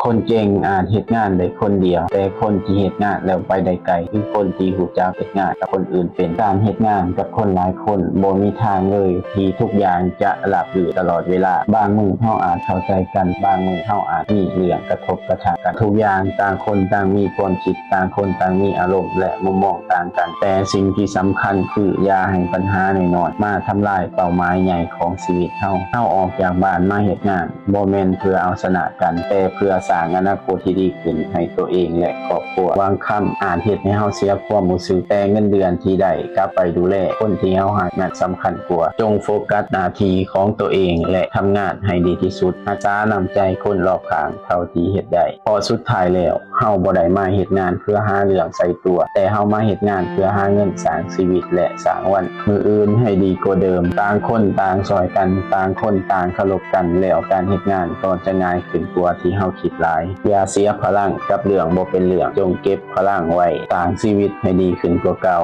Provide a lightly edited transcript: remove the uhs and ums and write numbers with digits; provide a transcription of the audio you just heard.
คนเก่งอาจเฮ็ดงานได้คนเดียวแต่คนที่เฮ็ดงานแล้วไปได้ไกลคือคนที่รู้จักเฮ็ดงานกับคนอื่นเป็นการเฮ็ดงานกับคนหลายคนบ่มีทางเลยที่ทุกอย่างจะราบรื่นตลอดเวลาบางมื้อเฮาอาจเข้าใจกันบางมื้อเฮาอาจมีเรื่องกระทบกระทั่งกันทุกอย่างต่างคนต่างมีความคิดต่างคนต่างมีอารมณ์และมุมมองต่างกันแต่สิ่งที่สำคัญคืออย่าให้ปัญหาน้อยๆมาทำลายเป้าหมายใหญ่ของชีวิตเฮาออกจากบ้านมาเฮ็ดงานบ่แม่นเพื่อเอาชนะกันแต่เพื่อสร้างอนาคตที่ดีขึ้นให้ตัวเองและครอบครัวบางคำอาจเฮ็ดให้เฮาเสียความรู้สึกแต่เงินเดือนที่ได้กลับไปดูแลคนที่เฮารักนั้นสำคัญกว่าจงโฟกัสหน้าที่ของตัวเองและทำงานให้ดีที่สุดรักษาน้ำใจคนรอบข้างเท่าที่เฮ็ดได้พอสุดท้ายแล้วเฮาบ่ได้มาเฮ็ดงานเพื่อหาเรื่องใส่ตัวแต่เฮามาเฮ็ดงานเพื่อหาเงินสร้างชีวิตและสร้างวันมื้ออื่นให้ดีกว่าเดิมต่างคนต่างช่วยกันต่างคนต่างเคารพกันแล้วการเฮ็ดงานก็จะง่ายขึ้นกว่าที่เฮาคิดหลายอย่าเสียพลังกับเรื่องบ่เป็นเรื่องจงเก็บพลังไว้สร้างชีวิตให้ดีขึ้นกว่าเก่า